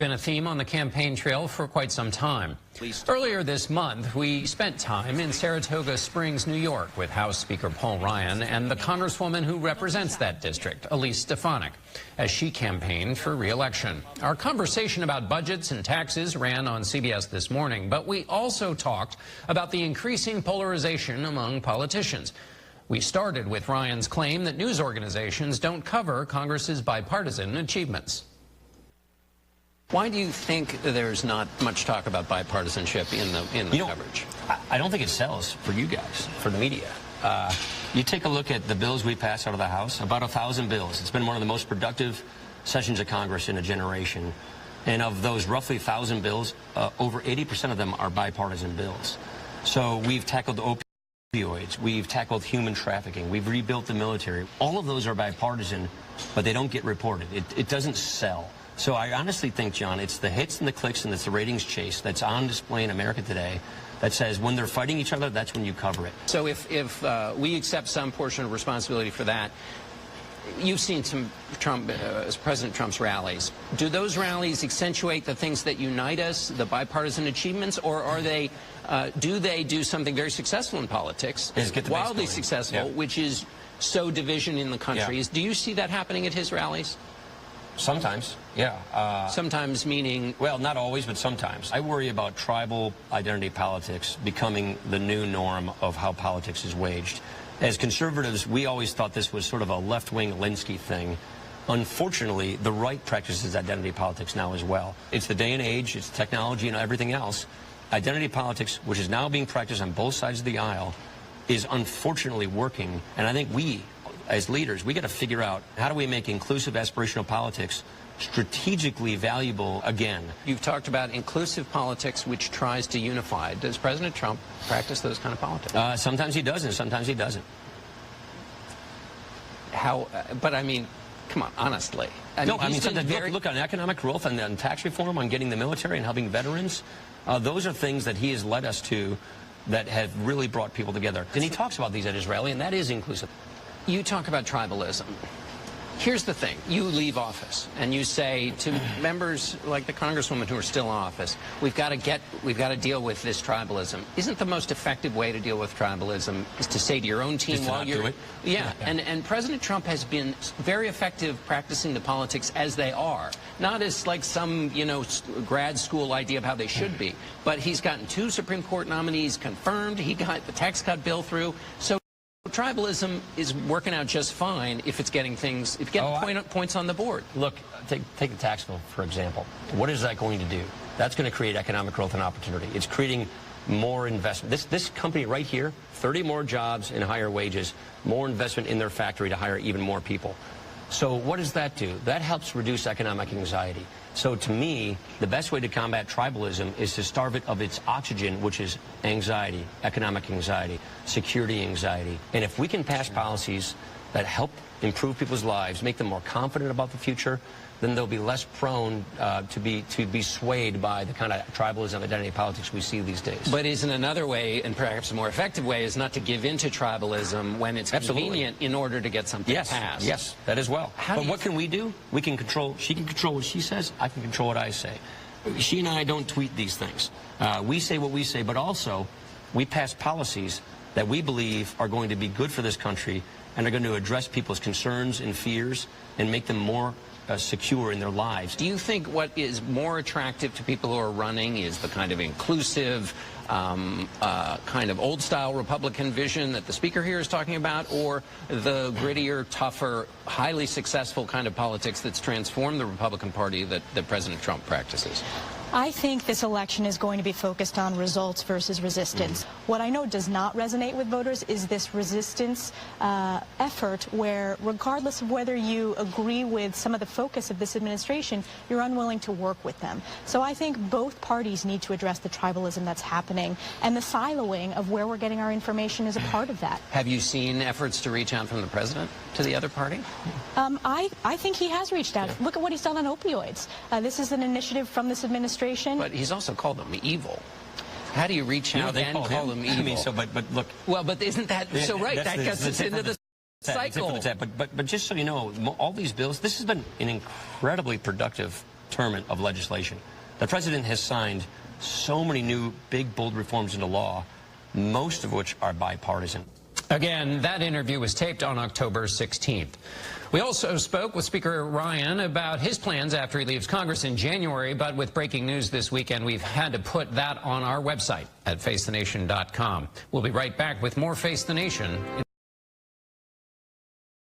Been a theme on the campaign trail for quite some time. Earlier this month, we spent time in Saratoga Springs, New York, with House Speaker Paul Ryan and the congresswoman who represents that district, Elise Stefanik, as she campaigned for re-election. Our conversation about budgets and taxes ran on CBS this morning, but we also talked about the increasing polarization among politicians. We started with Ryan's claim that news organizations don't cover Congress's bipartisan achievements. Why do you think there's not much talk about bipartisanship in the coverage? I don't think it sells for you guys, for the media. You take a look at the bills we passed out of the House, about 1,000 bills. It's been one of the most productive sessions of Congress in a generation. And of those roughly 1,000 bills, over 80% of them are bipartisan bills. So we've tackled opioids, we've tackled human trafficking, we've rebuilt the military. All of those are bipartisan, but they don't get reported. It doesn't sell. So I honestly think, John, it's the hits and the clicks and it's the ratings chase that's on display in America today that says when they're fighting each other, that's when you cover it. So if we accept some portion of responsibility for that, you've seen some President Trump's rallies. Do those rallies accentuate the things that unite us, the bipartisan achievements, or are they, do they do something very successful in politics, wildly successful, which is sow division in the country? Yeah. Do you see that happening at his rallies? Sometimes, yeah. Sometimes meaning? Well, not always, but sometimes. I worry about tribal identity politics becoming the new norm of how politics is waged. As conservatives, we always thought this was sort of a left-wing Alinsky thing. Unfortunately, the right practices identity politics now as well. It's the day and age, it's technology and everything else. Identity politics, which is now being practiced on both sides of the aisle, is unfortunately working. And I think we, as leaders, we got to figure out how do we make inclusive aspirational politics strategically valuable again. You've talked about inclusive politics which tries to unify. Does President Trump practice those kind of politics? Sometimes he does and sometimes he doesn't. How? But I mean, come on, honestly. Look on economic growth and on tax reform, on getting the military and helping veterans. Those are things that he has led us to that have really brought people together. And he talks about these at his rally, and that is inclusive. You talk about tribalism. Here's the thing. You leave office and you say to members like the congresswoman who are still in office, we've got to deal with this tribalism. Isn't the most effective way to deal with tribalism is to say to your own team while you're... Yeah, and President Trump has been very effective practicing the politics as they are. Not as like some, you know, grad school idea of how they should be. But he's gotten 2 Supreme Court nominees confirmed. He got the tax cut bill through. So tribalism is working out just fine if it's getting things, if getting points on the board. Look, take the tax bill, for example. What is that going to do? That's going to create economic growth and opportunity. It's creating more investment. This company right here, 30 more jobs and higher wages, more investment in their factory to hire even more people. So what does that do? That helps reduce economic anxiety. So to me, the best way to combat tribalism is to starve it of its oxygen, which is anxiety, economic anxiety, security anxiety. And if we can pass policies that help improve people's lives, make them more confident about the future, then they'll be less prone to be swayed by the kind of tribalism, identity politics we see these days. But isn't another way, and perhaps a more effective way, is not to give in to tribalism when it's convenient in order to get something passed? Yes, that as well. But what can we do? We can control, she can control what she says, I can control what I say. She and I don't tweet these things. We say what we say, but also we pass policies that we believe are going to be good for this country and are going to address people's concerns and fears and make them more secure in their lives. Do you think what is more attractive to people who are running is the kind of inclusive, kind of old-style Republican vision that the speaker here is talking about, or the grittier, tougher, highly successful kind of politics that's transformed the Republican Party that President Trump practices? I think this election is going to be focused on results versus resistance. What I know does not resonate with voters is this resistance effort where, regardless of whether you agree with some of the focus of this administration, you're unwilling to work with them. So I think both parties need to address the tribalism that's happening, and the siloing of where we're getting our information is a part of that. Have you seen efforts to reach out from the president to the other party? I think he has reached out. Look at what he's done on opioids. This is an initiative from this administration. But he's also called them evil. How do you reach out and call them evil? I mean, so, but look. Well, but isn't that so right? That gets us into the cycle. But just so you know, all these bills, this has been an incredibly productive term of legislation. The president has signed so many new big, bold reforms into law, most of which are bipartisan. Again, that interview was taped on October 16th. We also spoke with Speaker Ryan about his plans after he leaves Congress in January, but with breaking news this weekend, we've had to put that on our website at facethenation.com. We'll be right back with more Face the Nation.